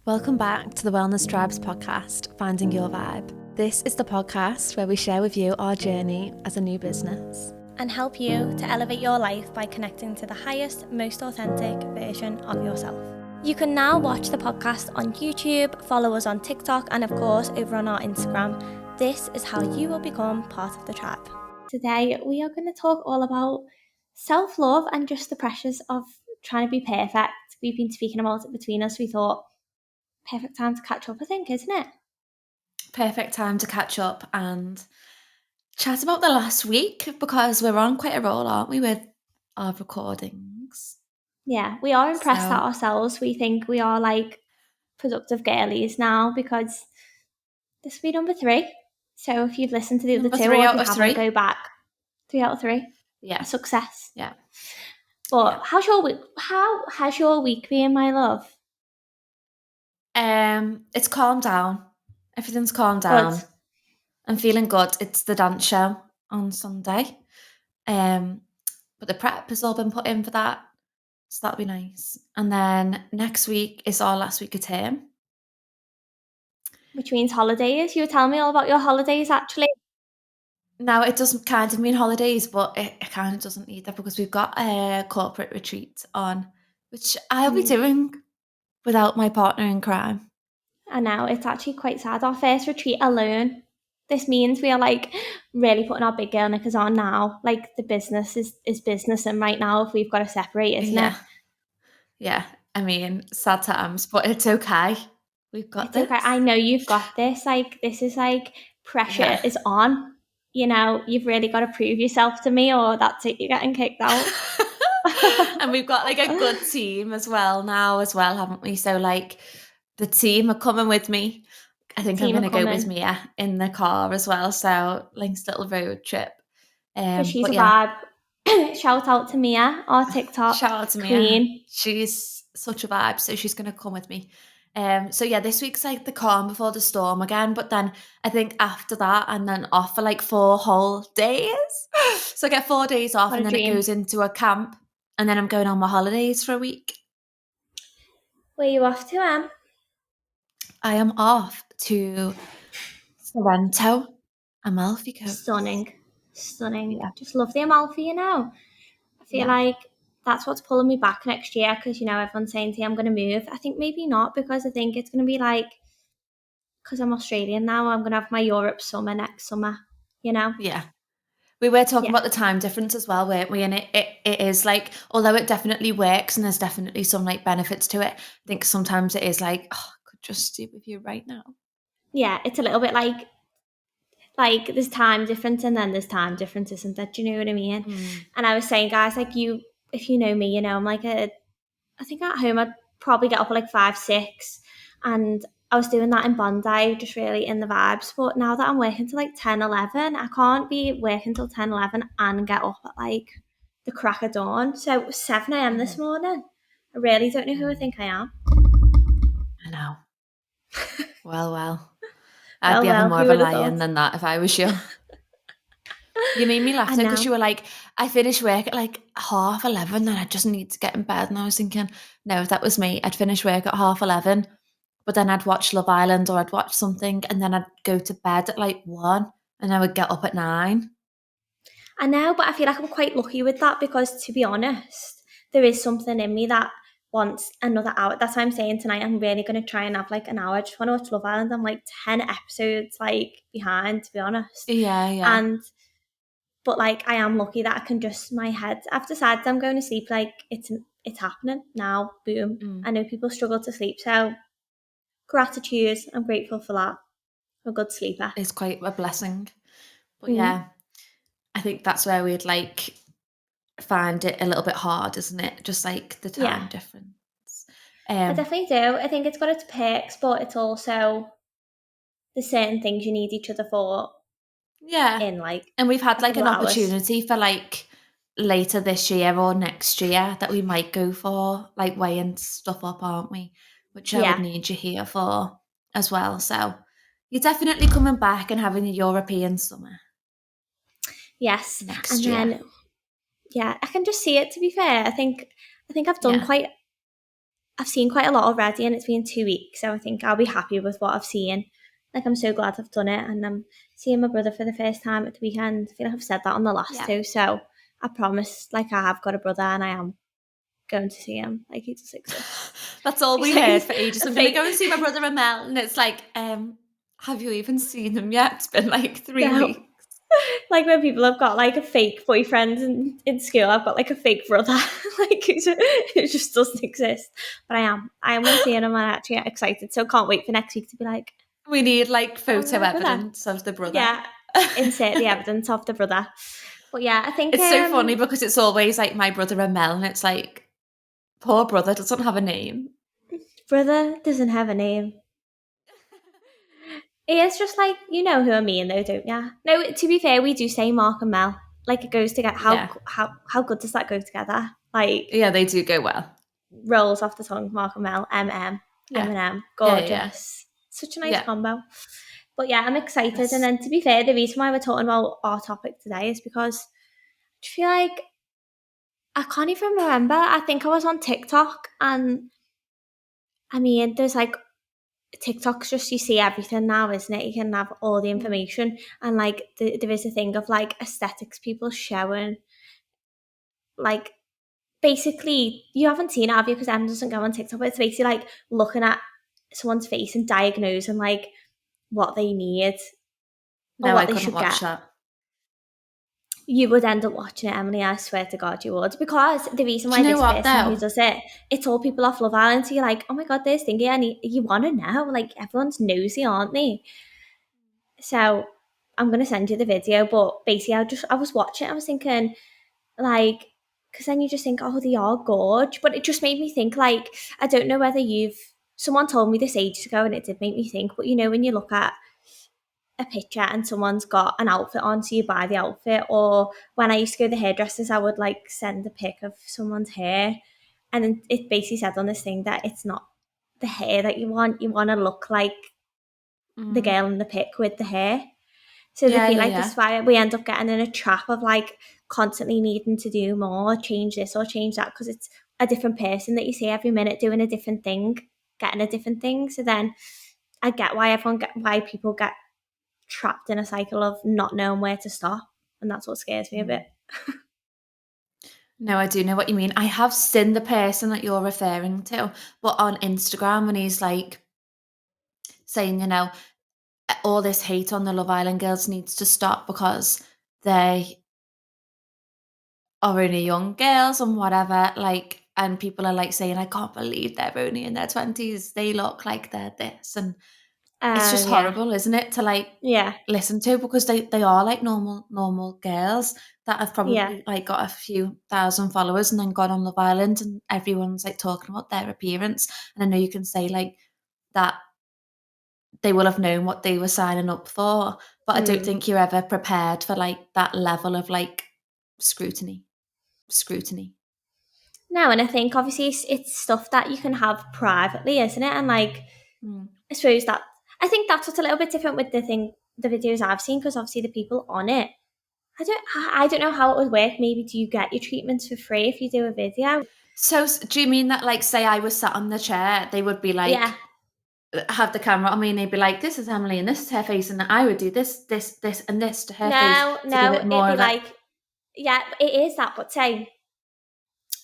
Welcome back to the Wellness Tribes podcast, Finding Your Vibe. This is the podcast where we share with you our journey as a new business and help you to elevate your life by connecting to the highest, most authentic version of yourself. You can now watch the podcast on YouTube, follow us on TikTok, and of course over on our Instagram. This is how you will become part of the tribe. Today we are going to talk all about self-love and just the pressures of trying to be perfect. We've been speaking about it between us. We thought, perfect time to catch up, I think, isn't it? Perfect time to catch up and chat about the last week because we're on quite a roll, aren't we, with our recordings? Yeah, we are impressed at ourselves. We think we are like productive girlies now because this will be number 3. So if you've listened to the other 2 or if you haven't, go back. 3 out of 3. Yeah. A success. Yeah. But how has your week been, my love? It's calmed down. Everything's calmed down. Good. I'm feeling good. It's the dance show on Sunday. But the prep has all been put in for that. So that'll be nice. And then next week is our last week of term. Which means holidays. You were telling me all about your holidays, actually. Now, it doesn't kind of mean holidays, but it kind of doesn't either because we've got a corporate retreat on, which I'll be doing without my partner in crime. I know, it's actually quite sad. Our first retreat alone. This means we are like really putting our big girl knickers on now. Like the business is business, and right now if we've got to separate, isn't it? Yeah. I mean, sad times, but it's okay. We've got this. Okay. I know you've got this. Like this is like pressure is on. You know, you've really got to prove yourself to me, or that's it. You're getting kicked out. And we've got like a good team as well now, haven't we? So like the team are coming with me. I think I'm going to go with Mia in the car as well. So Link's little road trip. She's a vibe. Shout out to Mia, our TikTok Shout out to queen. Mia. She's such a vibe. So she's going to come with me. So yeah, this week's like the calm before the storm again. But then I think after that, and then off for like 4 whole days. So I get 4 days off, and then it goes into a camp. And then I'm going on my holidays for a week. Where are you off to, Em? I am off to Sorrento, Amalfi Coast. Stunning. Yeah. Just love the Amalfi, you know. I feel like that's what's pulling me back next year because, you know, everyone's saying to me I'm going to move. I think maybe not because I think it's going to be like, because I'm Australian now, I'm going to have my Europe summer next summer, you know? Yeah. We were talking about the time difference as well, weren't we? And it is like, although it definitely works and there's definitely some like benefits to it, I think sometimes it is like, oh, I could just stay with you right now. Yeah, it's a little bit like there's time difference and then there's time difference, isn't there? Do you know what I mean? And I was saying, guys, like if you know me, you know, I'm like I think at home I'd probably get up at like 5, 6 and I was doing that in Bondi, just really in the vibes. But now that I'm working till like 10, 11, I can't be working till 10, 11 and get up at like the crack of dawn. So it was 7 a.m. this morning. I really don't know who I think I am. I know. Well. I'd be having more of a lie-in than that if I was you. You made me laugh because you were like, I finish work at like 11:30 and I just need to get in bed. And I was thinking, no, if that was me, I'd finish work at 11:30, but then I'd watch Love Island or I'd watch something and then I'd go to bed at like 1 and I would get up at 9. I know, but I feel like I'm quite lucky with that because, to be honest, there is something in me that wants another hour. That's why I'm saying tonight I'm really going to try and have like an hour. I just want to watch Love Island. I'm like 10 episodes like behind, to be honest. Yeah. But like I am lucky that I can just, my head, I've decided I'm going to sleep like it's happening now. Boom. I know people struggle to sleep, so gratitude. I'm grateful for that. I'm a good sleeper. It's quite a blessing. But yeah, I think that's where we'd like find it a little bit hard, isn't it? Just like the time difference. I definitely do. I think it's got its perks, but it's also there's certain things you need each other for. Yeah. In like, and we've had like an opportunity for like later this year or next year that we might go for, like weighing stuff up, aren't we? Which I would need you here for as well. So you're definitely coming back and having a European summer. Yes. Next year. Then, I can just see it, to be fair. I think I've done quite I've seen quite a lot already, and it's been 2 weeks, so I think I'll be happy with what I've seen. Like, I'm so glad I've done it, and I'm seeing my brother for the first time at the weekend. I feel like I've said that on the last Yeah. two, so I promise, like, I have got a brother, and I am going to see him. Like, he does exist. That's all we It's like heard for ages. a I'm going to fake. go and see my brother Amel. And it's like, have you even seen him yet? It's been like 3 No. weeks. Like, when people have got like a fake boyfriend in school, I've got like a fake brother. Like, it just doesn't exist. But I am going to see him, and I'm actually excited. So can't wait for next week to be like, We need like I'm photo my brother. evidence of the brother. Yeah, insert the evidence of the brother. But yeah, I think It's so funny because it's always like my brother Amel, and it's like, poor brother doesn't have a name. brother doesn't have a name. It's just like, you know who I mean, though, don't ya? No, to be fair, we do say Mark and Mel. Like, it goes together. Yeah. How good does that go together? Like, Yeah, they do go well. rolls off the tongue, Mark and Mel, Yeah. Eminem, Yeah, yeah. gorgeous. Such a nice Yeah. combo. But yeah, I'm excited. And Yes. then, to be fair, the reason why we're talking about our topic today is because I feel like I can't even remember. I think I was on TikTok, and I mean, there's like TikTok's just, you see everything now, isn't it? You can have all the Mm. information, and like there is a thing of like aesthetics people showing, like, basically, you haven't seen it, have you? Because Em doesn't go on TikTok, but it's basically like looking at someone's face and diagnosing like what they need or No, I what they couldn't should watch get. that. You would end up watching it, Emily. I swear to God, you would. Because the reason Do why you know this what person who though? does it, it's all people off Love Island. So you're like, oh my God, there's thingy, and you want to know. Like, everyone's nosy, aren't they? So I'm gonna send you the video. But basically, I was watching. I was thinking, like, because then you just think, oh, they are gorge. But it just made me think, like, I don't know whether you've. Someone told me this ages ago, and it did make me think. But you know, when you look at a picture and someone's got an outfit on, so you buy the outfit. Or when I used to go to the hairdressers, I would like send a pic of someone's hair, and then it basically said on this thing that it's not the hair that you want. You want to look like the Mm. girl in the pic with the hair. So they Yeah, feel yeah, like this yeah. is why we end up getting in a trap of like constantly needing to do more, change this or change that, because it's a different person that you see every minute doing a different thing, getting a different thing. So then I get why people get trapped in a cycle of not knowing where to stop, and that's what scares me a Mm. bit. No, I do know what you mean. I have seen the person that you're referring to, but on Instagram when he's like saying, all this hate on the Love Island girls needs to stop because they are only young girls and whatever, like, and people are like saying, I can't believe they're only in their 20s. They look like they're this. And it's just Yeah, horrible, isn't it, to like yeah, listen to because they are like normal girls that have yeah. probably like got a few thousand followers and then gone on Love Island and everyone's like talking about their appearance. And I know you can say like that they will have known what they were signing up for, but I don't Mm. think you're ever prepared for like that level of like scrutiny. Scrutiny. No, and I think obviously it's stuff that you can have privately, isn't it? And like, Mm. I suppose that I think that's what's a little bit different with the videos I've seen, because obviously the people on it, I don't know how it would work. Maybe do you get your treatments for free if you do a video? So do you mean that like say I was sat on the chair, they would be Yeah. like have the camera on me and they'd be like, this is Emily and this is her face and I would do this and this to her face No, to give no, it it'd more be of a like, yeah, it is that. But say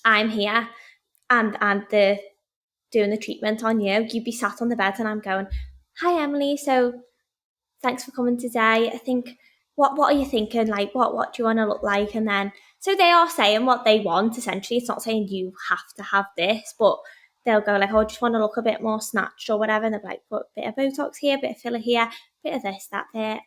I'm here, and the doing the treatment on you, you'd be sat on the bed and I'm going, hi Emily, so thanks for coming today. I think what are you thinking? Like, what do you want to look like? And then so they are saying what they want essentially. It's not saying you have to have this, but they'll go like, oh, I just want to look a bit more snatched or whatever. And they'll be like, put a bit of Botox here, a bit of filler here, bit of this, that, there,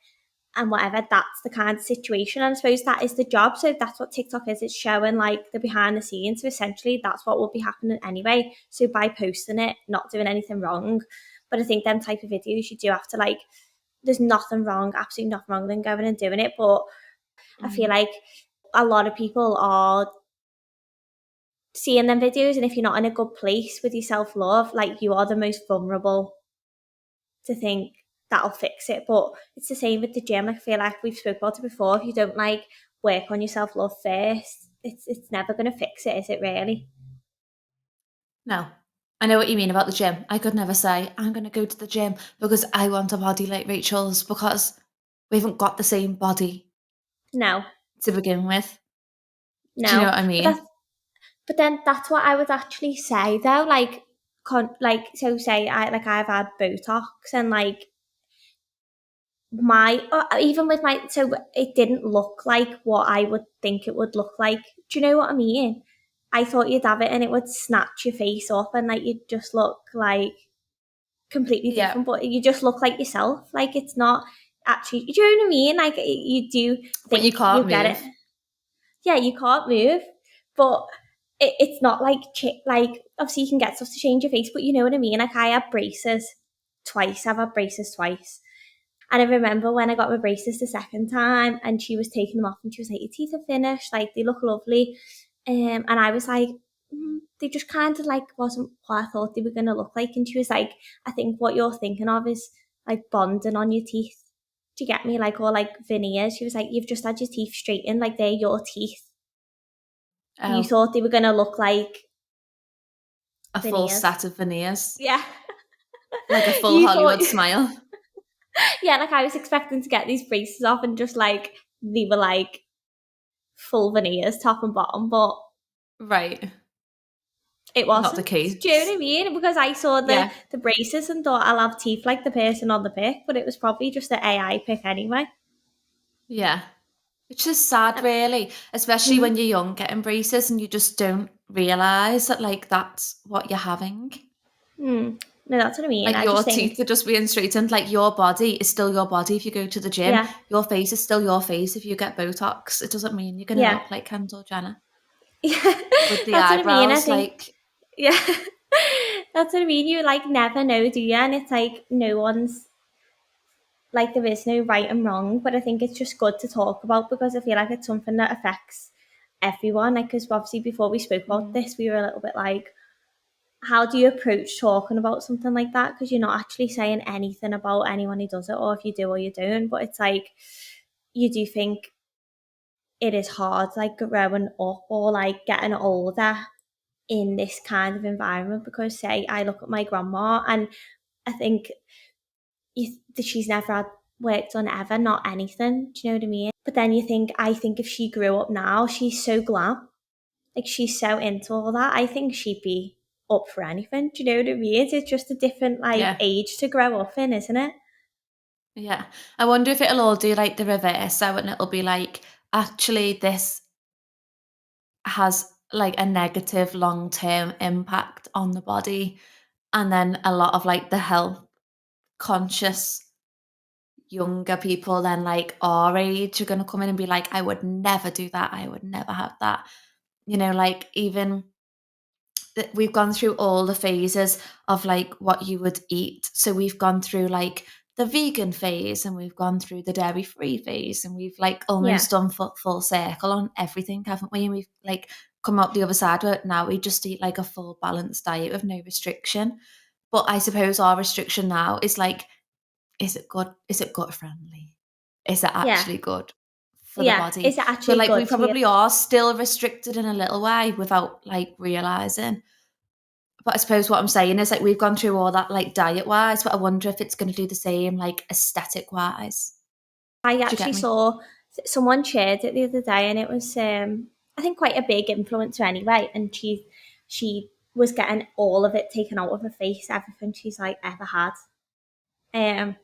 and whatever. That's the kind of situation. And I suppose that is the job. So that's what TikTok is. It's showing like the behind the scenes. So essentially that's what will be happening anyway. So by posting it, not doing anything wrong. But I think them type of videos, you do have to like, there's nothing wrong, absolutely nothing wrong with them going and doing it. But I feel mm. like a lot of people are seeing them videos, and if you're not in a good place with your self-love, like, you are the most vulnerable to think that'll fix it. But it's the same with the gym. I feel like we've spoke about it before. If you don't like work on your self-love first, it's never going to fix it, is it really? No. I know what you mean about the gym. I could never say, I'm going to go to the gym because I want a body like Rachel's, because we haven't got the same body No, to begin with. Do you know no. what I But mean? then that's what I would actually say though. Like, so say I've had Botox and like even with my, so it didn't look like what I would think it would look like. Do you know what I mean? I thought you'd have it and it would snatch your face up and like you'd just look like completely Yeah. different, but you just look like yourself. Like it's not actually, do you know what I mean? Like you do But you think can't you get it. move. Yeah, you can't move, but it's not like like obviously you can get stuff to change your face, but you know what I mean. Like I had braces twice. I've had braces twice, and I remember when I got my braces the second time, and she was taking them off, and she was like, "Your teeth are finished. Like they look lovely," and I was like. They just kind of like wasn't what I thought they were going to look like. And she was like, I think what you're thinking of is like bonding on your teeth. Do you get me? Like, or like veneers. She was like, you've just had your teeth straightened, like they're your teeth. You Oh, thought they were going to look like a full veneers. set of veneers. Yeah. Like a full You thought, Hollywood smile. yeah, like I was expecting to get these braces off and just like they were like full veneers, top and bottom, but Right. it Not the wasn't. Do you know what case. I mean? Because I saw Yeah. the braces and thought I'll have teeth like the person on the pic, but it was probably just the AI pic anyway. Yeah. Which is sad, Uh, really, especially when mm, you're young getting braces and you just don't realise that, like, that's what you're having. no, that's what I mean. Like, I your just teeth think, are just being straightened. Like, your body is still your body if you go to the gym. yeah, Your face is still your face if you get Botox. It doesn't mean you're going to yeah, look like Kendall Jenner yeah, with the that's what I mean. I eyebrows. think, Like, yeah, that's what I mean. You like never know, do you? And it's like no one's like there is no right and wrong, but I think it's just good to talk about because I feel like it's something that affects everyone. Like, because obviously before we spoke about mm, this, we were a little bit like, how do you approach talking about something like that? Because you're not actually saying anything about anyone who does it, or if you do or you don't. But it's like you do think it is hard, like growing up or like getting older in this kind of environment. Because say I look at my grandma and I think she's never had work done ever, not anything. Do you know what I mean? But then I think if she grew up now, she's so glam. Like she's so into all that. I think she'd be up for anything. Do you know what I mean? It's just a different like yeah. age to grow up in, isn't it? Yeah. I wonder if it'll all do, like, the reverse. So, and it'll be like, actually, this has, like, a negative long-term impact on the body. And then a lot of, like, the health conscious younger people then, like, our age are gonna come in and be like, "I would never do that. I would never have that." You know, like, even that we've gone through all the phases of, like, what you would eat. So we've gone through, like, the vegan phase, and we've gone through the dairy-free phase, and we've, like, Yeah. almost done full circle on everything, haven't we? And we've, like, come out the other side where now we just eat, like, a full balanced diet with no restriction. But I suppose our restriction now is, like, is it good? Is it gut friendly? Is it Yeah. actually good for the Yeah. body? Is it So, actually like, we good for you? probably are still restricted in a little way without, like, realizing. But I suppose what I'm saying is, like, we've gone through all that, like, diet wise, but I wonder if it's going to do the same, like, aesthetic wise. I Do you actually get me? saw someone shared it the other day, and it was I think quite a big influencer anyway, and she was getting all of it taken out of her face, everything she's like ever had. Um,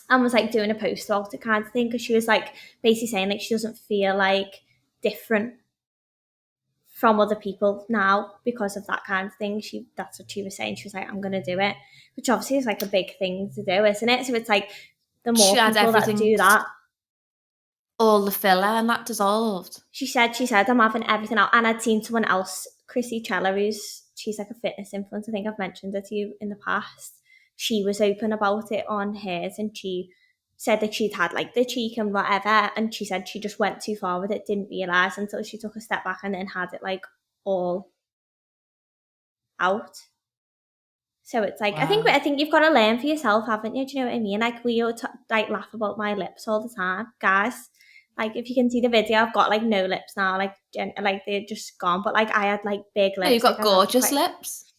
and was like doing a post about it kind of thing because she was like basically saying like she doesn't feel like different from other people now because of that kind of thing. That's what she was saying. She was like, I'm gonna do it, which obviously is like a big thing to do, isn't it? So it's like the She more had people that everything, do that. all the filler, and that dissolved. She said I'm having everything out. And I'd seen someone else, Chrissy Chella, she's like a fitness influencer. I think I've mentioned it to you in the past. She was open about it on hers and she said that she'd had like the cheek and whatever. And she said she just went too far with it, didn't realise until she took a step back and then had it like all out. So it's like Wow. I think you've got to learn for yourself, haven't you? Do you know what I mean? Like we all like laugh about my lips all the time, guys. Like if you can see the video, I've got like no lips now, like like they're just gone. But like I had like big Yeah, you've lips, like got I'd had gorgeous quite. lips.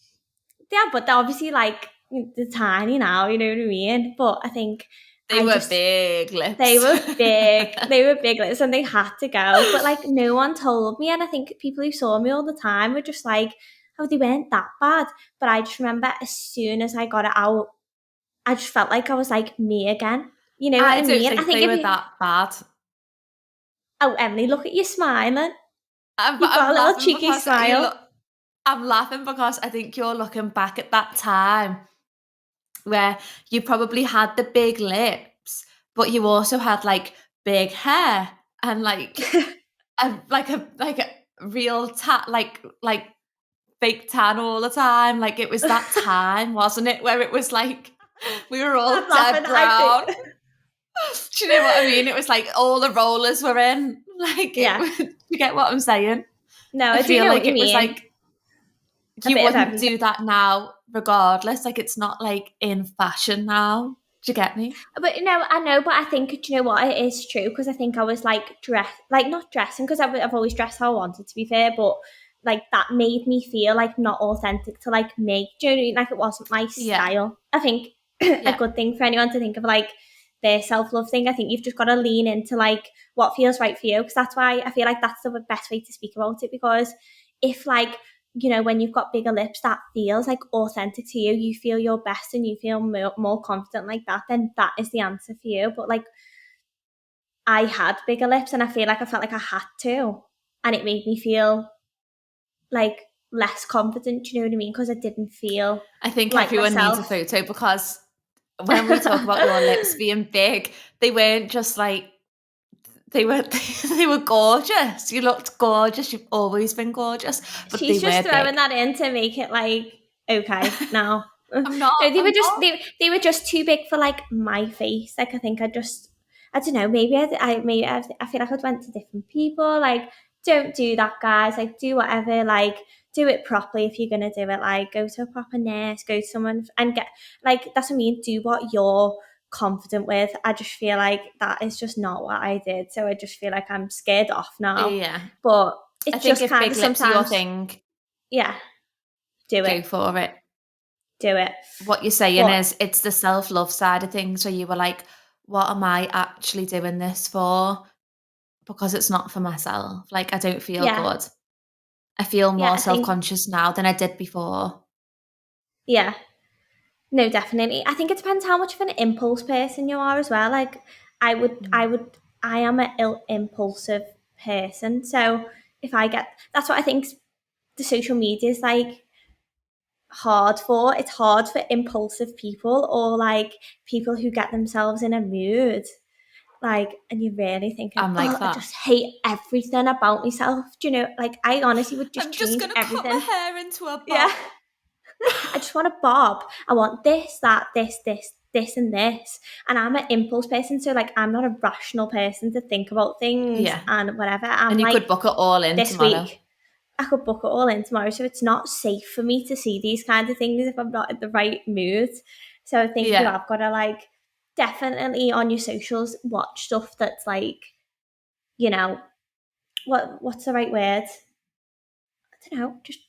Yeah, but they're obviously like they're tiny now, you know what I mean? But I think They were big they lips. were big. They were big lips and they had to go. But like no one told me. And I think people who saw me all the time were just like, oh, they weren't that bad. But I just remember as soon as I got it out, I just felt like I was like me again. You know what I I don't mean? I think think they if were you, that bad. oh, Emily, look at you smiling. You've got I'm a little laughing cheeky because you smile. look. I'm laughing because I think you're looking back at that time where you probably had the big lips, but you also had like big hair and like a real like fake tan all the time. Like it was that time, wasn't it? Where it was like we were all I'm dead laughing. I brown. think, Do you know what I mean? It was like all the rollers were in. Like it yeah. was, you get what I'm saying? No, I I do feel know what like you it was mean. like A you bit of wouldn't everything. do that now regardless. Like it's not like in fashion now. Do you get me? But no, I know, but I think, do you know what? It is true because I think I was like like not dressing because I've always dressed how I wanted to be fair, but like that made me feel like not authentic to like me. Do you know what I mean? Like it wasn't my Yeah. style. I think a Yeah. good thing for anyone to think of like their self love thing. I think you've just got to lean into like what feels right for you because that's why I feel like that's the best way to speak about it because if like when you've got bigger lips that feels like authentic to you, you feel your best and you feel more confident like that, then that is the answer for you. But like I had bigger lips and I feel like I felt like I had to. And it made me feel like less confident, do you know what I mean? Because I didn't feel I think like everyone needs a myself. photo because when we talk about your lips being big, they weren't just like they were they were gorgeous. You looked gorgeous. You've always been gorgeous, but they She's just were throwing big. that in to make it like okay now. No, I'm not. they were I'm just not. they were just too big for like my face. Like I think I don't know. Maybe I feel like I went to different people. Like don't do that, guys. Like do whatever. Like do it properly if you're gonna do it. Like go to a proper nurse. Go to someone and get like that's what I mean. Do what you're confident with. I just feel like that is just not what I did. So I just feel like I'm scared off now. Yeah. But I it's think just if kind big of lips are your sometimes thing, yeah, do it, go for it. do it. What you're saying But is it's the self-love side of things where you were like, what am I actually doing this for? Because it's not for myself. Like I don't feel yeah, good. I feel yeah, more I think self-conscious now than I did before. yeah, no, definitely. I think it depends how much of an impulse person you are as well. Like Mm. I am an impulsive person. So if I get, that's what I think the social media is like hard for. It's hard for impulsive people or like people who get themselves in a mood. Like, and you're really thinking, I'm like oh, I that. just hate everything about myself. Do you know, like I honestly would just I'm just change gonna put my everything. hair into a Yeah. bob. I just want a bob. I want this, that, this, and this. And I'm an impulse person, so like I'm not a rational person to think about things Yeah. and whatever. I'm And you like could book it all in this tomorrow. week. I could book it all in tomorrow, so it's not safe for me to see these kinds of things if I'm not in the right mood. So I think you Yeah. have got to like definitely on your socials watch stuff that's like, you know, what's the right word? I don't know, just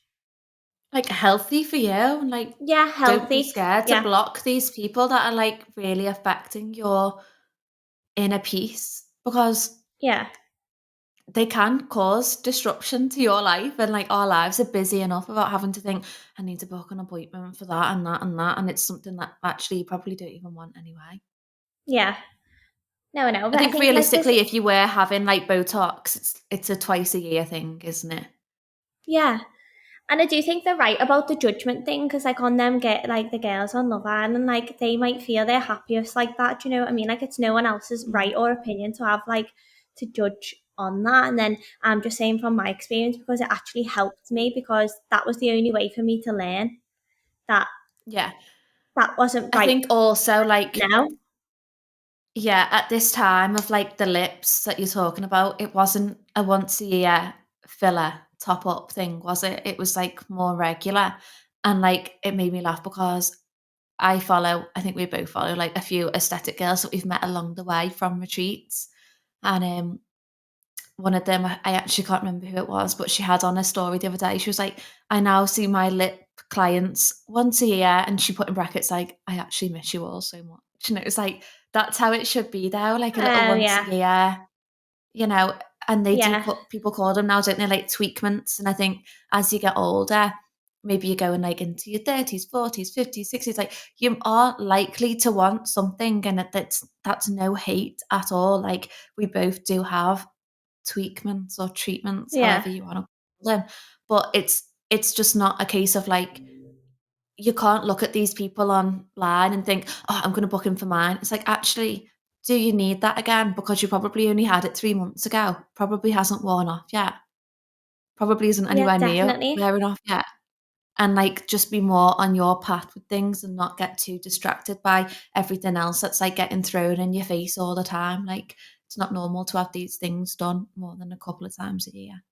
Like healthy for you. And like yeah, don't be healthy. scared to Yeah, block these people that are like really affecting your inner peace because yeah, they can cause disruption to your life and like our lives are busy enough without having to think I need to book an appointment for that and that and that and it's something that actually you probably don't even want anyway. yeah. No, no, I but I think think like this, realistically if you were having like Botox it's a twice a year thing, isn't it? yeah. And I do think they're right about the judgment thing because, like, on them, get like the girls on Love Island, like, they might feel they're happiest like that. Do you know what I mean? Like, it's no one else's Mm. right or opinion to have, like, to judge on that. And then I'm just saying from my experience because it actually helped me because that was the only way for me to learn that Yeah. that wasn't I right think also like now. yeah, at this time of like the lips that you're talking about, it wasn't a once a year filler top up thing, was it? It was like more regular. And like it made me laugh because I think we both follow like a few aesthetic girls that we've met along the way from retreats. And one of them, I actually can't remember who it was, but she had on a story the other day. She was like, "I now see my lip clients once a year," and she put in brackets like, "I actually miss you all so much." And it was like, that's how it should be though, like a little Oh, once a yeah. year, you know, and they do Yeah. call people call them now, don't they, like tweakments, and I think as you get older, maybe you're going, like, into your 30s, 40s, 50s, 60s, like, you are likely to want something, and that's no hate at all, like, we both do have tweakments or treatments, Yeah. however you wanna call them, but it's just not a case of, like, you can't look at these people online and think, "Oh, I'm gonna book in for mine." It's like, actually, do you need that again? Because you probably only had it 3 months ago. Probably hasn't worn off yet. Probably isn't Yeah, anywhere near definitely. wearing off yet. And, like, just be more on your path with things and not get too distracted by everything else that's, like, getting thrown in your face all the time. Like, it's not normal to have these things done more than a couple of times a year.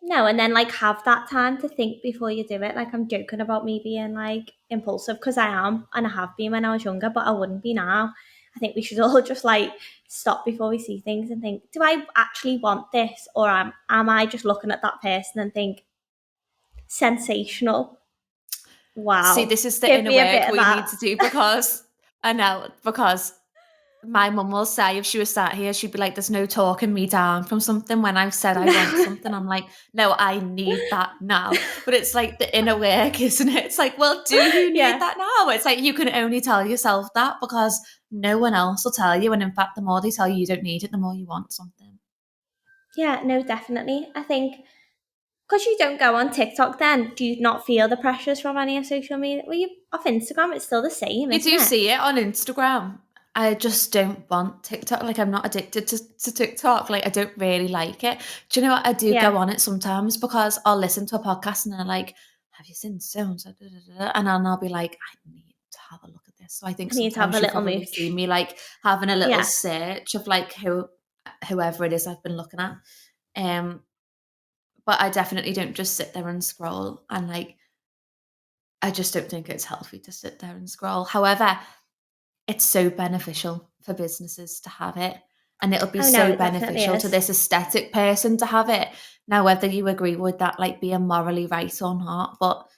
No, and then, like, have that time to think before you do it. Like, I'm joking about me being, like, impulsive because I am, and I have been when I was younger, but I wouldn't be now. I think we should all just, like, stop before we see things and think, do I actually want this? Or am I just looking at that person and think, sensational? See, Wow. this is the Give inner me a work bit of we need that. to do because I know, because my mum will say if she was sat here, she'd be like, "There's no talking me down from something." When I've said I want No. something, I'm like, "No, I need that now." But it's like the inner work, isn't it? It's like, well, do you need Yeah. that now? It's like you can only tell yourself that because no one else will tell you. And in fact, the more they tell you you don't need it, the more you want something. Yeah, no, definitely. I think because you don't go on TikTok then, do you not feel the pressures from any of social media? Well, you off Instagram, it's still the same, You isn't do it? see it on Instagram. I just don't want TikTok. Like, I'm not addicted to TikTok. Like, I don't really like it. Do you know what? I do Yeah. go on it sometimes because I'll listen to a podcast and they're like, "Have you seen so and so?" And then I'll be like, "I need to have a look at this." So I think I need to have a sometimes you've little probably seen mooch. me like having a little Yeah. search of like whoever it is I've been looking at. Um, but I definitely don't just sit there and scroll and like I just don't think it's healthy to sit there and scroll. However, it's so beneficial for businesses to have it, and it'll be Oh no, so it definitely beneficial to is. this aesthetic person to have it. Now, whether you agree with that, like, being morally right or not, but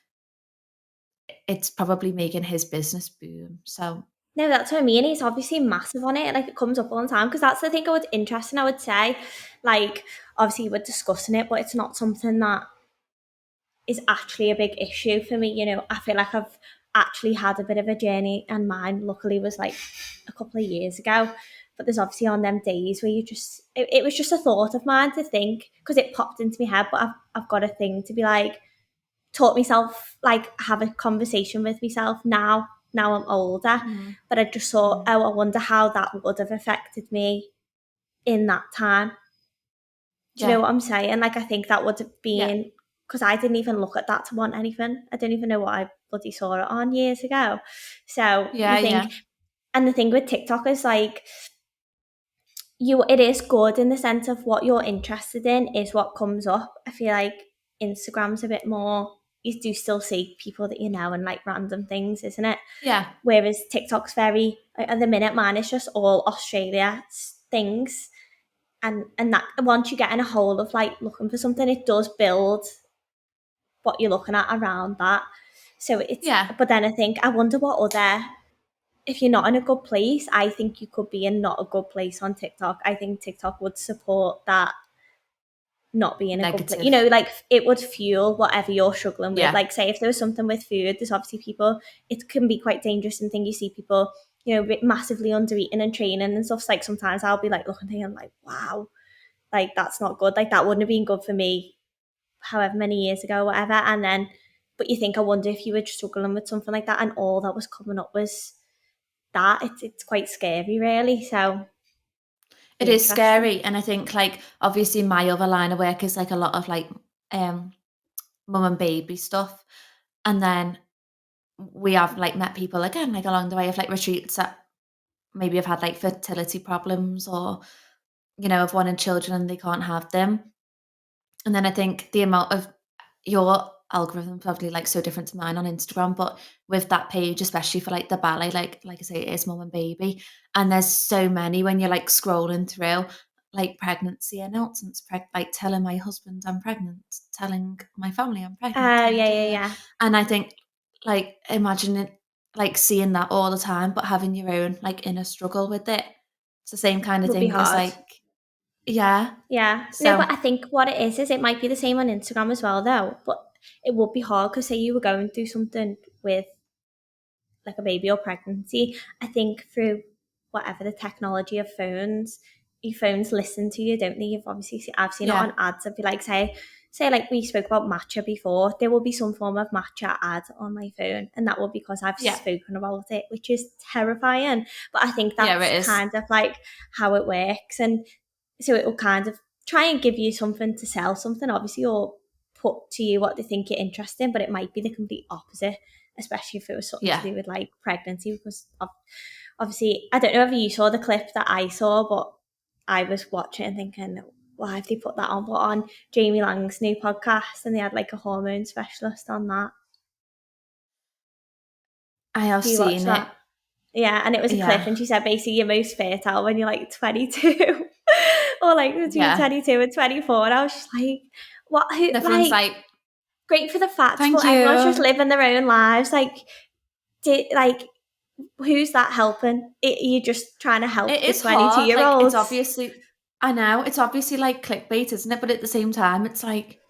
it's probably making his business boom, so No, that's what I mean. He's obviously massive on it. Like it comes up all the time because that's the thing. What's interesting, I would say. Like obviously we're discussing it, but it's not something that is actually a big issue for me. You know, I feel like I've actually had a bit of a journey, and mine luckily was like a couple of years ago. But there's obviously on them days where you just it was just a thought of mine to think because it popped into my head. But I've got a thing to be like taught myself like have a conversation with myself now I'm older, mhm, but I just thought, mhm. oh, I wonder how that would have affected me in that time. Do you know Yeah, what I'm saying? Like I think that would have yeah, been because I didn't even look at that to want anything. I don't even know what I bloody saw it on years ago. So yeah, you yeah, think, and the thing with TikTok is like it is good in the sense of what you're interested in is what comes up. I feel like Instagram's a bit more you do still see people that you know and like random things, isn't it? yeah, Whereas TikTok's very at the minute mine is just all Australia things. And that once you get in a hole of like looking for something, it does build what you're looking at around that. So it's yeah. but then I think I wonder what other if you're not in a good place, I think you could be in not a good place on TikTok. I think TikTok would support that not being a good place. You Negative. know, like it would fuel whatever you're struggling with. Yeah, Like, say, if there was something with food, there's obviously people, it can be quite dangerous and thing. You see people, you know, massively under eating and training and stuff. So, like, sometimes I'll be like looking at it and like, wow, like that's not good. Like, that wouldn't have been good for me however many years ago, whatever. And then, but you think, I wonder if you were struggling with something like that and all that was coming up was that. It's quite scary, really. So, it be is interesting. scary, and I think, like, obviously my other line of work is, like, a lot of, like, um, mum and baby stuff, and then we have, like, met people again, like, along the way of, like, retreats that maybe have had, like, fertility problems or, you know, have wanted children and they can't have them. And then I think the amount of your algorithm probably, like, so different to mine on Instagram, but with that page, especially for, like, the ballet, like I say, it is mum and baby, and there's so many when you're, like, scrolling through. like pregnancy announcements, like telling my husband I'm pregnant, telling my family I'm pregnant, Yeah, yeah, yeah. and I think like imagine it like seeing that all the time, but having your own like inner struggle with it. It's the same kind of Would be thing as hard. like yeah. Yeah. No, So but I think what it is it might be the same on Instagram as well, though. But it would be hard because say you were going through something with like a baby or pregnancy, I think through whatever the technology of phones, your phones listen to you, don't they? You've obviously I've seen it yeah, on ads. If you like say like we spoke about matcha before, there will be some form of matcha ad on my phone, and that will be because I've yeah, spoken about it, which is terrifying. But I think yeah, that's it is. kind of like how it works, and so it will kind of try and give you something to sell something, obviously, or put to you what they think you're interested in, but it might be the complete opposite, especially if it was something to Yeah. do with like pregnancy, because obviously, I don't know if you saw the clip that I saw, but I was watching and thinking, why have they put that on? But on Jamie Lang's new podcast, and they had like a hormone specialist on that. I have Do you watch seen it. that? Yeah, and it was a clip, Yeah. and she said basically you're most fertile when you're like 22, or like between Yeah. 22 and 24. And I was just like, what? Who? And everyone's Like, like, great for the facts, "Thank but everyone's just you." living their own lives. Like, who's that helping? You're just trying to It help the is 22 hard, year like, it's olds. obviously I know, it's obviously, like, clickbait, isn't it? But at the same time, it's like,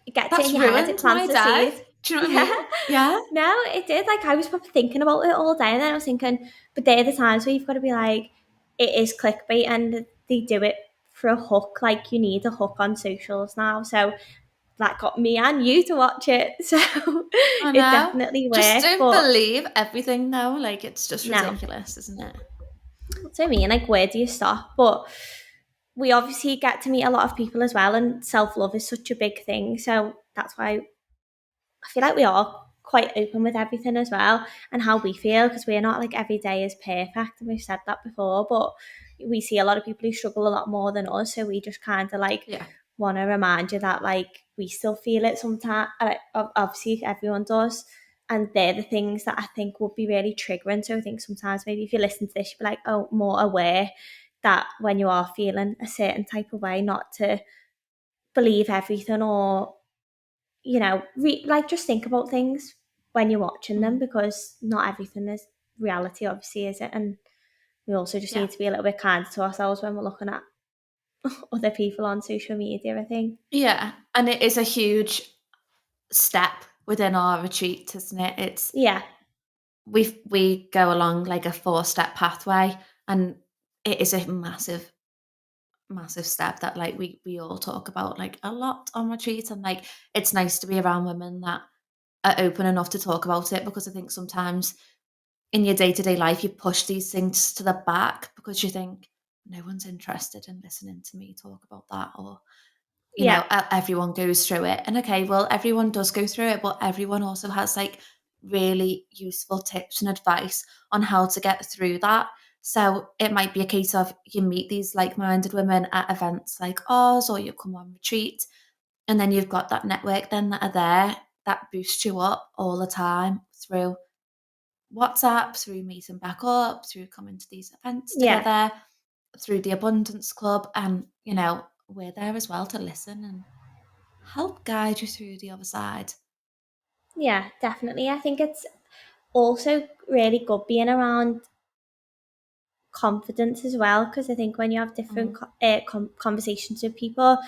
It gets it in "That's your head, it ruined my plants a day." seed. Do you know what I Yeah. mean? Yeah. No, it did. Like, I was probably thinking about it all day, and then I was thinking, but they're the times where you've got to be like, it is clickbait, and they do it for a hook. Like, you need a hook on socials now. So that got me and you to watch it. So I it know. definitely Just worked. don't But believe everything though, like, it's just no. ridiculous, isn't it? So I mean, like, where do you stop? But we obviously get to meet a lot of people as well, and self love is such a big thing. So that's why I feel like we are quite open with everything as well, and how we feel, because we're not like every day is perfect, and we've said that before, but we see a lot of people who struggle a lot more than us, so we just kind of like Yeah. want to remind you that like we still feel it sometimes. Obviously everyone does, and they're the things that I think would be really triggering. So I think sometimes maybe if you listen to this you'd be like, oh, more aware that when you are feeling a certain type of way, not to believe everything, or like just think about things when you're watching them, Mhm. because not everything is reality, obviously, is it? And we also just Yeah. need to be a little bit kind to ourselves when we're looking at other people on social media, I think. Yeah, and it is a huge step within our retreat, isn't it? It's Yeah, we go along like a four-step pathway, and it is a massive massive step that like we all talk about like a lot on retreat, and like it's nice to be around women that are open enough to talk about it, because I think sometimes in your day-to-day life you push these things to the back because you think no one's interested in listening to me talk about that, or yeah, everyone goes through it. And okay, well, everyone does go through it, but everyone also has like really useful tips and advice on how to get through that. So it might be a case of you meet these like-minded women at events like ours, or you come on retreat, and then you've got that network then that are there that boosts you up all the time through WhatsApp, through meeting back up, through coming to these events yeah, together, through the Abundance Club, and we're there as well to listen and help guide you through the other side. yeah, definitely. I think it's also really good being around confidence as well, because I think when you have different Mhm. conversations with people,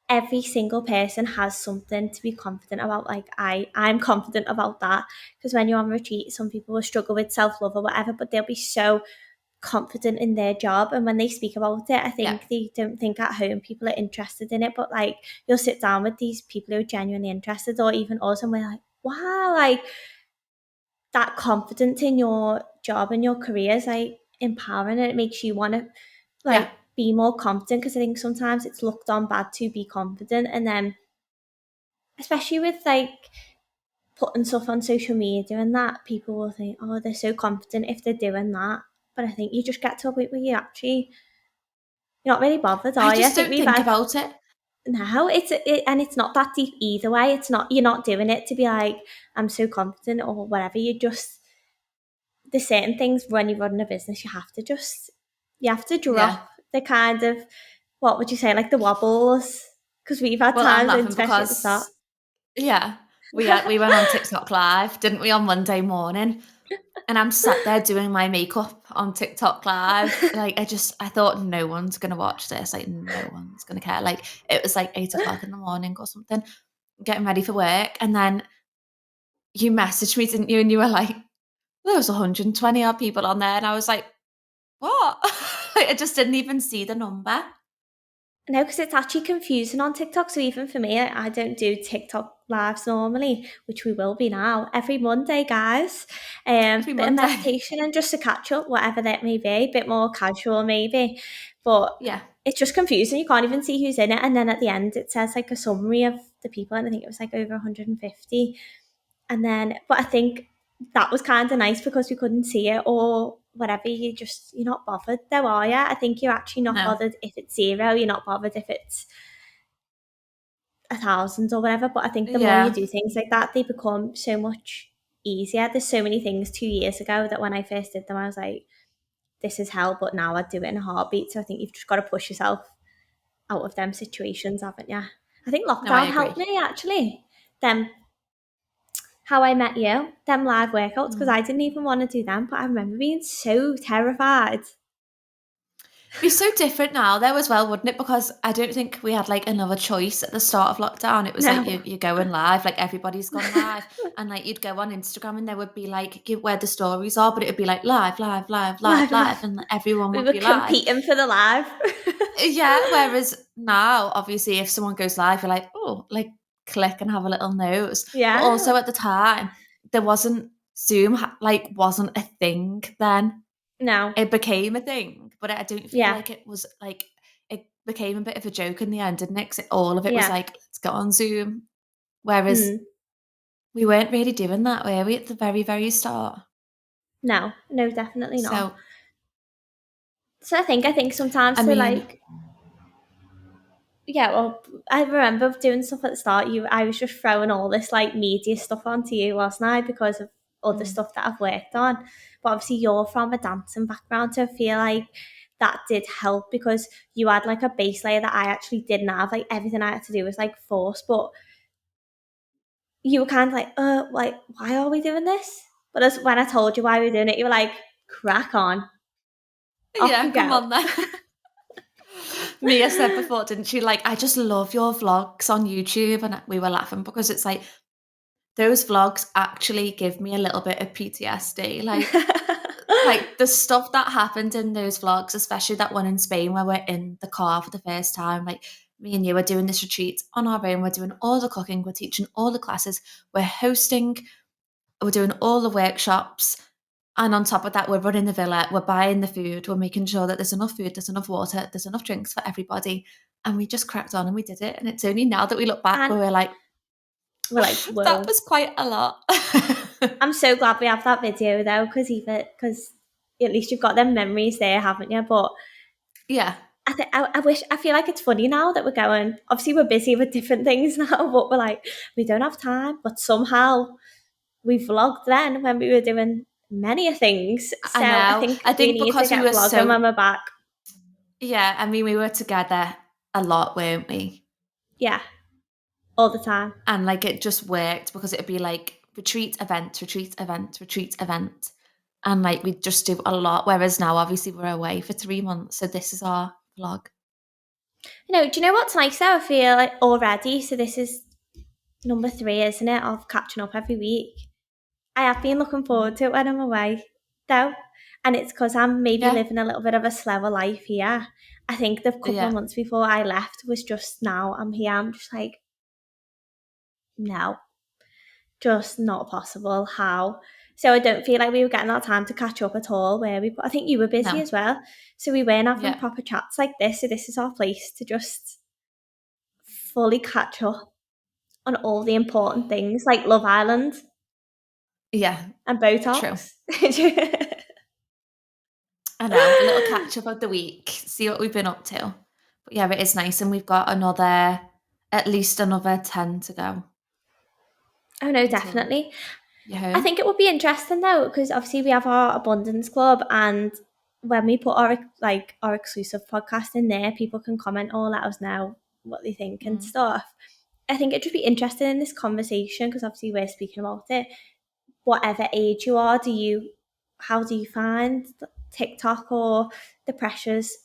every single person has something to be confident about. Like I'm confident about that, because when you're on retreat, some people will struggle with self-love or whatever, but they'll be so confident in their job, and when they speak about it, I Yeah, think they don't think at home people are interested in it, but like you'll sit down with these people who are genuinely interested, or even us, and we're like, wow, like that confidence in your job and your career is like empowering, and it makes you want to yeah, like be more confident, because I think sometimes it's looked on bad to be confident, and then especially with like putting stuff on social media and that, people will think, oh, they're so confident if they're doing that. But I think you just get to a point where you're not really bothered, I are you? I just think don't we've think had about it. no, and it's not that deep either way. It's not, you're not doing it to be like, I'm so confident or whatever. You just, there's certain things when you run a business, you have to Yeah, drop the kind of, what would you say, like the wobbles? Because we've had Well, I'm times, laughing especially at the start. because, yeah, we went on TikTok Live, didn't we, on Monday morning? And I'm sat there doing my makeup on TikTok Live. Like, I thought no one's gonna watch this. Like, no one's gonna care. Like, it was like 8 o'clock in the morning or something, getting ready for work, and then you messaged me, didn't you? And you were like, there was 120 odd people on there, and I was like, what? Like, I just didn't even see the number. No, because it's actually confusing on TikTok. So even for me, I don't do TikTok lives normally, which we will be now every Monday, guys. Every Bit of Monday. meditation and just a catch up, whatever that may be, a bit more casual maybe. But Yeah. it's just confusing. You can't even see who's in it. And then at the end, it says like a summary of the people, and I think it was like over 150. And then, but I think that was kind of nice because we couldn't see it or whatever. You're not bothered though, are you? I think you're actually not No. bothered if it's 0. You're not bothered if it's 1,000 or whatever. But I think the more you Yeah. do things like that, they become so much easier. There's so many things 2 years ago that when I first did them, I was like, this is hell, but now I'd do it in a heartbeat. So I think you've just got to push yourself out of them situations, haven't you? I think No, I lockdown helped agree. me actually. Them How I Met You, them live workouts, because Mm. I didn't even want to do them, but I remember being so terrified. Be so different now though as well, wouldn't it? Because I don't think we had like another choice at the start of lockdown. It was like No. you're going live, like everybody's gone live, and like you'd go on Instagram and there would be like where the stories are, but it would be like live, live, live, live, Live, live, live. and everyone We would were be live. competing for the live. Yeah. Whereas now, obviously, if someone goes live, you're like, oh, like click and have a little nose. But Yeah. also at the time, there wasn't Zoom, like wasn't a thing then. No. It became a thing, but I don't feel Yeah. like it was like it became a bit of a joke in the end, didn't it? 'Cause all of it was Yeah. like, let's go on Zoom. Whereas Mm. we weren't really doing that, were we, at the very, very start? No. No, definitely not. So, So I think I sometimes to mean, like, yeah, well, I remember doing stuff at the start. I was just throwing all this like media stuff onto you, wasn't I? Because of other mm, stuff that I've worked on. But obviously, you're from a dancing background, so I feel like that did help because you had like a base layer that I actually didn't have. Like everything I had to do was like forced, but you were kind of like, why are we doing this? But as when I told you why we were doing it, you were like, crack on, off yeah, you come go. on then. Mia said before, didn't she? Like, I just love your vlogs on YouTube, and we were laughing because it's like those vlogs actually give me a little bit of PTSD. Like the stuff that happened in those vlogs, especially that one in Spain where we're in the car for the first time, like me and you are doing this retreat on our own, we're doing all the cooking, we're teaching all the classes, we're hosting, we're doing all the workshops, and on top of that, we're running the villa, we're buying the food, we're making sure that there's enough food, there's enough water, there's enough drinks for everybody. And we just cracked on and we did it. And it's only now that we look back And where we're like, we're like, that whoa. was quite a lot. I'm so glad we have that video though, because at least you've got them memories there, haven't you? But Yeah. I feel like it's funny now that we're going. Obviously, we're busy with different things now, but we're like, we don't have time. But somehow we vlogged then when we were doing many things. I So I know. think I we think need to because we get were vlogging so, when we're back. yeah, I mean, we were together a lot, weren't we? Yeah, all the time. And like it just worked because it'd be like retreat, event, retreat, event, retreat, event. And like we'd just do a lot. Whereas now, obviously, we're away for 3 months. So this is our vlog. Do you know what's nice though? I feel like already. So this is number 3, isn't it? Of catching up every week. I have been looking forward to it when I'm away, though. And it's because I'm maybe Yeah. living a little bit of a slower life here. I think the couple of Yeah. months before I left was just now I'm here. I'm just like, no, just not possible. How? So I don't feel like we were getting that time to catch up at all, were we? But I think you were busy No. as well. So we weren't having Yeah. proper chats like this. So this is our place to just fully catch up on all the important things like Love Island Yeah. and True. Botox. I know. A little catch up of the week. See what we've been up to. But yeah, it is nice. And we've got at least another 10 to go Oh no, until definitely. you're I home. think it would be interesting though, because obviously we have our abundance club and when we put our exclusive podcast in there, people can comment or let us know what they think and stuff. I think it'd just be interesting in this conversation, because obviously we're speaking about it. Whatever age you are, how do you find TikTok or the pressures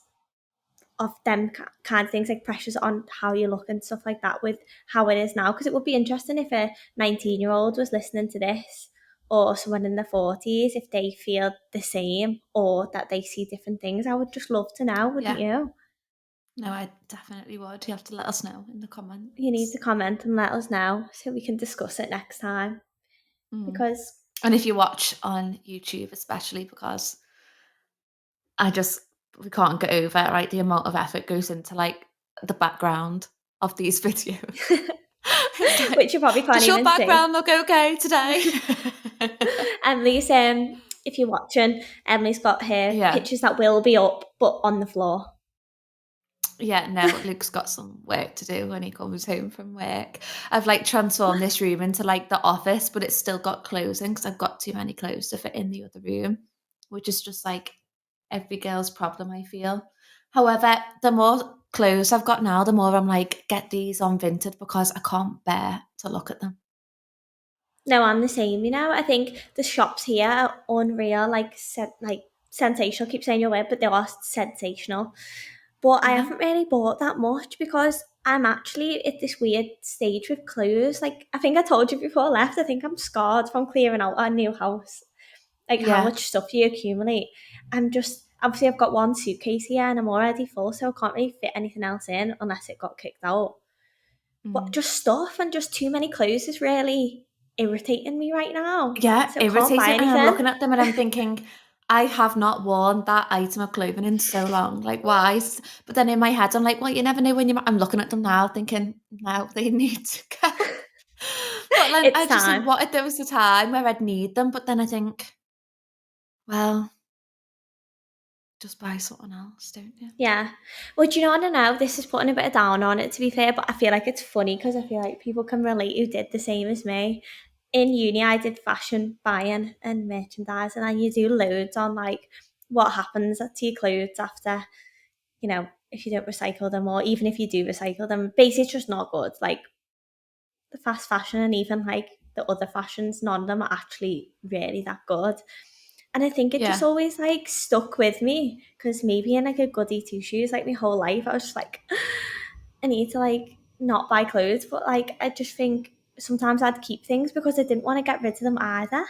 of them kind of things, like pressures on how you look and stuff like that, with how it is now? Because it would be interesting if a 19-year-old was listening to this, or someone in their 40s, if they feel the same or that they see different things. I would just love to know, wouldn't Yeah. you? No, I definitely would. You have to let us know in the comments. You need to comment and let us know so we can discuss it next time. Because And if you watch on YouTube, especially, because we can't get over it, right? The amount of effort goes into like the background of these videos. It's like, which you probably can't does your even see. background look okay today? Emily's, if you're watching, Emily's got her Yeah. pictures that will be up, but on the floor. Yeah, no, Luke's got some work to do when he comes home from work. I've like transformed this room into like the office, but it's still got clothes in because I've got too many clothes to fit in the other room, which is just like every girl's problem, I feel. However, the more clothes I've got now, the more I'm like, get these on Vinted, because I can't bear to look at them. No, I'm the same, I think the shops here are unreal, like sensational. I keep saying your word, but they are sensational. But I haven't really bought that much because I'm actually at this weird stage with clothes. Like, I think I told you before I left, I think I'm scarred from clearing out our new house. Like, how Yeah. much stuff you accumulate. I'm just, obviously I've got one suitcase here and I'm already full, so I can't really fit anything else in unless it got kicked out. But just stuff and just too many clothes is really irritating me right now. Yeah, So I can't buy irritating. And I'm anything. looking at them and I'm thinking, I have not worn that item of clothing in so long. Like, why? But then in my head, I'm like, well, you never know when I'm looking at them now, thinking, no, they need to go. But then I It's just think, time. what if there was a time where I'd need them? But then I think, well, just buy something else, don't you? Yeah. Well, do you know, I don't know, this is putting a bit of down on it, to be fair, but I feel like it's funny because I feel like people can relate who did the same as me. In uni, I did fashion buying and merchandising, and you do loads on like what happens to your clothes after, if you don't recycle them, or even if you do recycle them. Basically, it's just not good. Like, the fast fashion and even like the other fashions, none of them are actually really that good. And I think it just Yeah. always like stuck with me, because maybe in like a goody two shoes, like my whole life, I was just like, I need to like not buy clothes. But like, I just think sometimes I'd keep things because I didn't want to get rid of them either.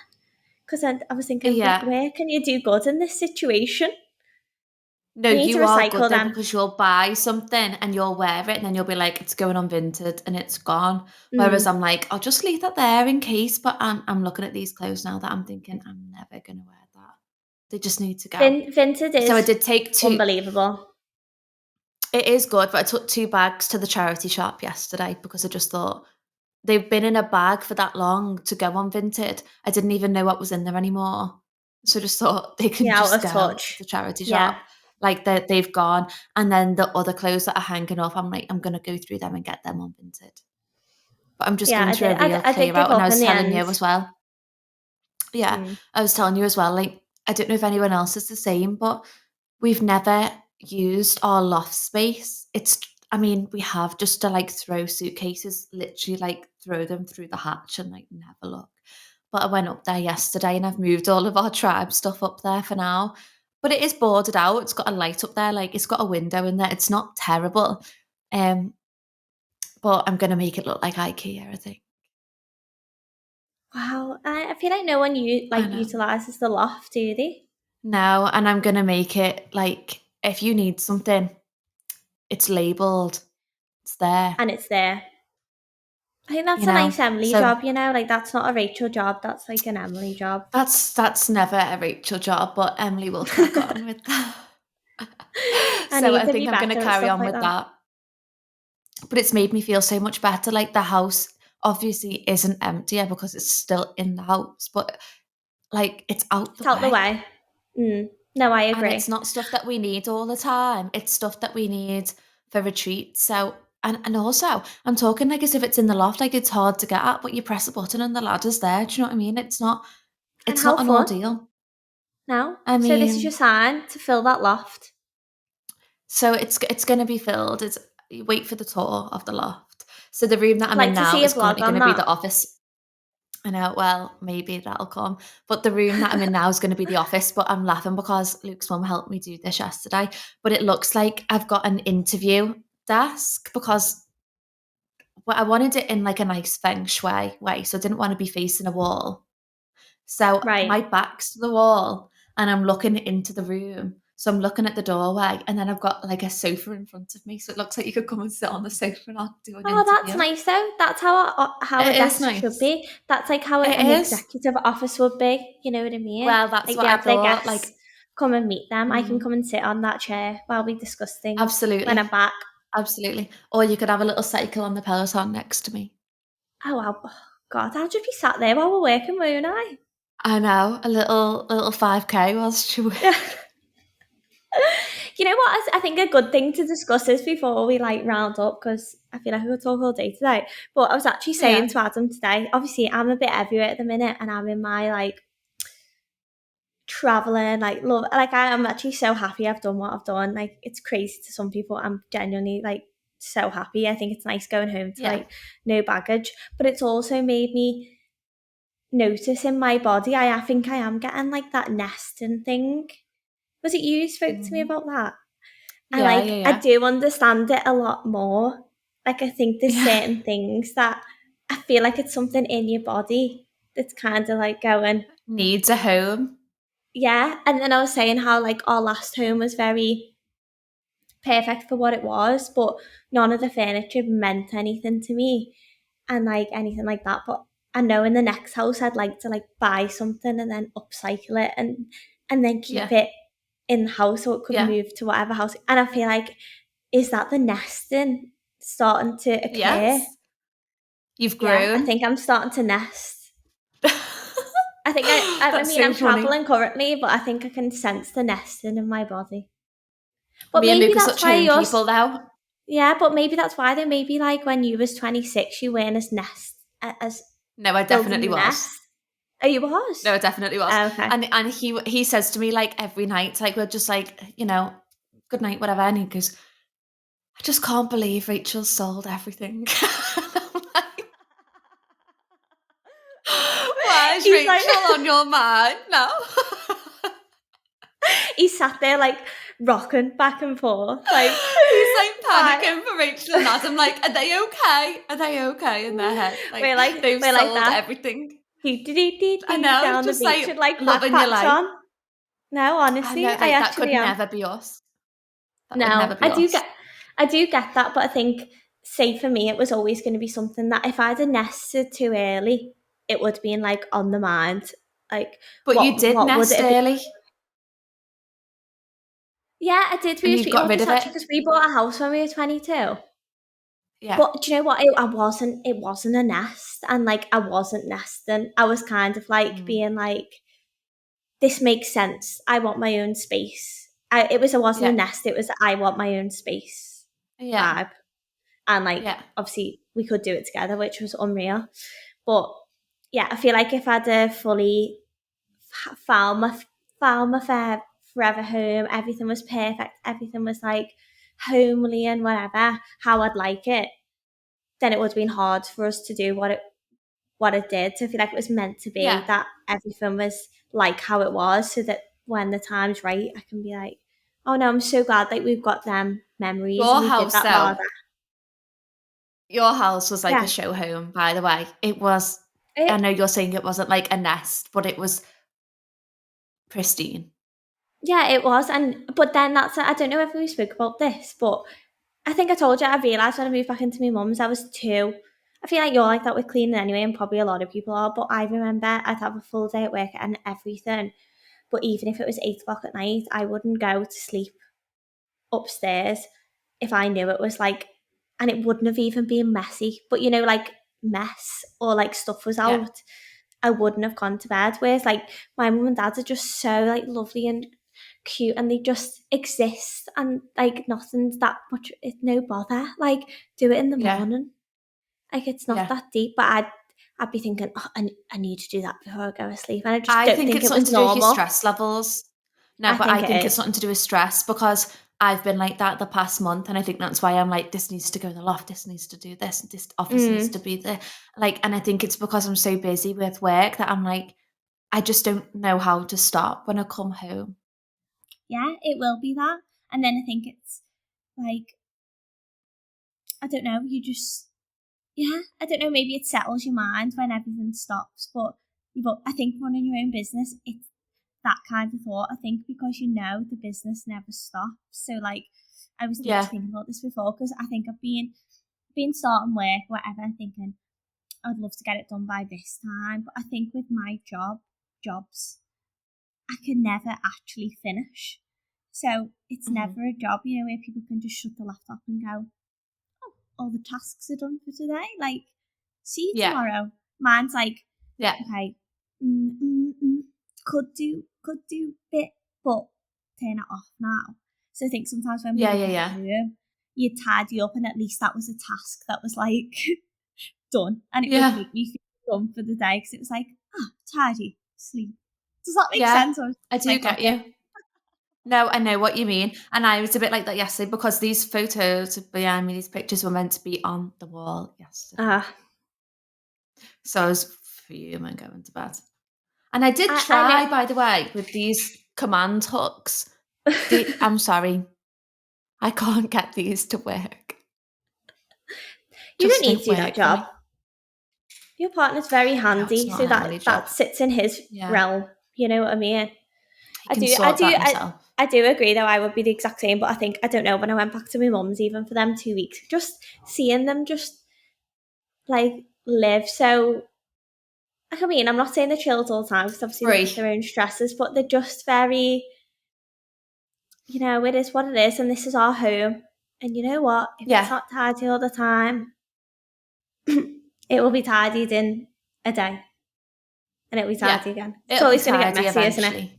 Because I was thinking, like, Yeah. where can you do good in this situation? No, I need to you are good recycle though, them. because you'll buy something and you'll wear it and then you'll be like, it's going on Vinted and it's gone. Whereas Mm. I'm like, I'll just leave that there in case. But I'm looking at these clothes now that I'm thinking I'm never gonna wear that. They just need to go. Vinted So I is did take two. unbelievable. It is good, but I took 2 bags to the charity shop yesterday because I just thought they've been in a bag for that long to go on Vinted. I didn't even know what was in there anymore. So I just thought they can Yeah, out just of go to touch. the charity Yeah. shop. Like they've gone. And then the other clothes that are hanging up, I'm like, I'm gonna go through them and get them on Vinted. But I'm just Yeah, going I through did. a real I did clear give out. And I up was in the telling you end. as well. Yeah, Mm. I was telling you as well, like, I don't know if anyone else is the same, but we've never used our loft space. I mean, we have just to like throw suitcases, literally like throw them through the hatch and like never look. But I went up there yesterday and I've moved all of our tribe stuff up there for now. But it is boarded out. It's got a light up there, like it's got a window in there. It's not terrible. Um, but I'm gonna make it look like IKEA, I think. Wow, I feel like no one I know. utilizes the loft, do they? No, and I'm gonna make it like if you need something, it's labeled. It's there, And it's there. I think that's you a know. nice Emily So job, like that's not a Rachel job, that's like an Emily job. that's never a Rachel job, but Emily will crack on with that. I So need I to think be I'm gonna better at carry stuff on like with that. that. But it's made me feel so much better. Like the house obviously isn't emptier because it's still in the house, but like it's out It's the out the way. way. Mm. No, I And it's agree. not stuff that we need all the time. It's stuff that we need for retreats. So and also I'm talking like as if it's in the loft, like it's hard to get at, but you press a button and the ladder's there. Do you know what I mean? And It's how not an fun. ordeal. No? I So this is your mean, sign to fill that loft. so it's going to be filled. It's you wait for the tour of the loft. So the room that I'd I'm in like to now see a is vlog currently going on to be that. the office. I know, well, maybe that'll come. But the room that I'm in now is going to be the office. But I'm laughing because Luke's mum helped me do this yesterday. But it looks like I've got an interview desk because I wanted it in like a nice feng shui way. So I didn't want to be facing a wall. So Right. my back's to the wall and I'm looking into the room. So I'm looking at the doorway and then I've got like a sofa in front of me. So it looks like you could come and sit on the sofa and I'll do an Oh, that's interview. nice though. That's how a It is desk should nice. be. That's like how It an is. executive office would be. You know what I mean? Well, that's Like what they I have their thought. guests Like, come and meet them. I can mm, come and sit on that chair while we discuss things when I'm absolutely. back. Absolutely. Or you could have a little cycle on the Peloton next to me. Oh, wow. Oh, God, I'll just be sat there while we're working, won't I? I know. A little 5K whilst you Yeah. You know what? I think a good thing to discuss is before we like round up because I feel like we could talk all day today. But I was actually saying Yeah. to Adam today, obviously I'm a bit everywhere at the minute and I'm in my like traveling, like love, like I am actually so happy I've done what I've done. Like it's crazy to some people. I'm genuinely like so happy. I think it's nice going home to Yeah. like no baggage, but it's also made me notice in my body. I think I am getting like that nesting thing. Was it you who spoke to me Mhm. about that? And Yeah, yeah, like I yeah. do understand it a lot more. Like I think there's Yeah. certain things that I feel like it's something in your body that's kind of like going, Needs a home. yeah. And then I was saying how like our last home was very perfect for what it was, but none of the furniture meant anything to me and like anything like that. But I know in the next house I'd like to like buy something and then upcycle it and then keep Yeah. it in the house so it could Yeah. move to whatever house. And I feel like, is that the nesting starting to occur? Yes. You've Yeah, I grown. think I'm starting to nest. I think I That's mean so I'm funny. traveling currently, but I think I can sense the nesting in my body. But Me and maybe Luke are that's such why home you're people now. yeah, but maybe that's why though. Maybe like when you was 26, you weren't as as No, I building definitely the was. nest. Oh, you was? No, it definitely was. Oh, okay. And he says to me like every night, like we're just like, good night, whatever. And he goes, I just can't believe Rachel sold everything. I'm like, why is He's like Rachel on your mind now? he sat there like rocking back and forth, like He's like why? panicking for Rachel and Adam, like, are they okay? Are they okay in their head? Like they've We're like sold that. everything. Dee dee dee dee I dee know, down the just beach like with like loving your backpacks life. on. No, I honestly, know, I like that could actually am. never be us. That would No, never be us. I do get that, but I think, say for me, it was always going to be something that if I'd have nested too early, it would have been like on the mind. Like, But you did what would nest it have been? early Yeah, I did. We and were you've speaking got about rid this of it. actually because we bought a house when we were 22. Yeah. But do you know what? It wasn't a nest, and like I wasn't nesting. I was kind of like Mm. being like, this makes sense. I want my own space. It wasn't a Yeah. nest. It was I want my own space Yeah. vibe. And like Yeah. obviously we could do it together, which was unreal. But yeah, I feel like if I'd fully found my forever home, everything was perfect, everything was like homely and whatever, how I'd like it, then it would have been hard for us to do what it did. So I feel like it was meant to be Yeah. that everything was like how it was, so that when the time's right, I can be like, oh no, I'm so glad that we've got them memories and Your we did house that though, together. your house was like Yeah. a show home, by the way. It was, I It, know you're saying it wasn't like a nest, but it was pristine. Yeah, it was, and but then I don't know if we spoke about this, but I think I told you I realised when I moved back into my mum's I was too. I feel like you're like that with cleaning anyway, and probably a lot of people are. But I remember I'd have a full day at work and everything. But even if it was 8 o'clock at night, I wouldn't go to sleep upstairs if I knew it was like, and it wouldn't have even been messy. But you know, like mess or like stuff was Yeah. out, I wouldn't have gone to bed. Whereas like my mum and dad are just so like lovely and cute and they just exist and like nothing's that much, it's no bother. Like do it in the Yeah. morning. Like it's not Yeah. that deep. But I'd be thinking, oh, I need to do that before I go to sleep. And I just don't think it's it something was to do with your normal. stress levels. No, but I think it's something to do with stress, because I've been like that the past month, and I think that's why I'm like, this needs to go in the loft, this needs to do this office needs to be there. Like, and I think it's because I'm so busy with work that I'm like, I just don't know how to stop when I come home. Yeah, it will be that. And then I think it's like, I don't know, I don't know, maybe it settles your mind when everything stops. But I think running your own business, it's that kind of thought. I think because the business never stops. So like, I was literally thinking about this before, because I think I've been starting work, whatever, thinking I'd love to get it done by this time. But I think with my jobs, I can never actually finish. So it's never a job, where people can just shut the laptop and go, oh, all the tasks are done for today. Like, see you tomorrow. Mine's like, okay, could do bit, but turn it off now. So I think sometimes when we get home, you tidy up, and at least that was a task that was like done, and it would make me feel done for the day, because it was like, tidy, sleep. Does that make sense? Or I do get you. No, I know what you mean. And I was a bit like that yesterday, because these photos behind me, these pictures were meant to be on the wall yesterday. So I was fuming going to bed. And I did try, by the way, with these command hooks. I'm sorry. I can't get these to work. You don't need to do that job. Your partner's very handy, so that sits in his realm. You know what I mean? I do agree, though. I would be the exact same, but I don't know, when I went back to my mum's, even for them 2 weeks, just seeing them just like live. So, I mean, I'm not saying they're chilled all the time, because obviously they have their own stresses, but they're just very, it is what it is, and this is our home. And you know what? If it's not tidy all the time, it will be tidied in a day, and it'll be tidy again. It's always going to get messy, isn't it?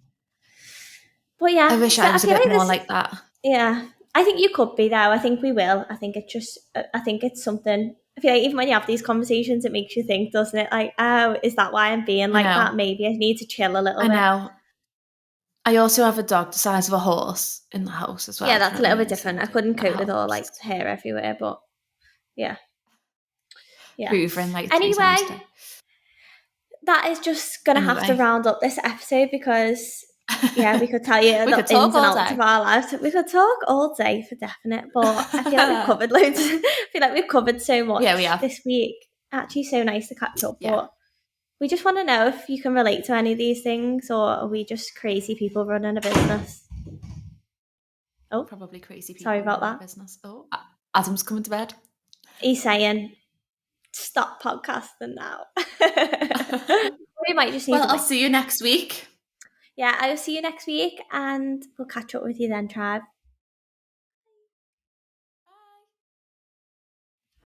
But yeah, I wish I was a bit more like that. Yeah, I think you could be, though. I think we will. I think it's something. I feel like even when you have these conversations, it makes you think, doesn't it? Like, oh, is that why I'm being like that? Maybe I need to chill a little bit. I know. I also have a dog the size of a horse in the house as well. Yeah, that's a little bit different. I couldn't cope with all like hair everywhere, but yeah. Hoovering like anyway, that is just gonna have to round up this episode, because we could tell you the ins and outs of our lives. We could talk all day for definite, but I feel like we've covered loads. I feel like we've covered so much this week. Actually, so nice to catch up. But we just want to know if you can relate to any of these things, or are we just crazy people running a business? Oh, probably crazy people. Sorry about that. Business. Oh, Adam's coming to bed. He's saying, "Stop podcasting now." We might just need. I'll see you next week. Yeah, I'll see you next week, and we'll catch up with you then, Tribe.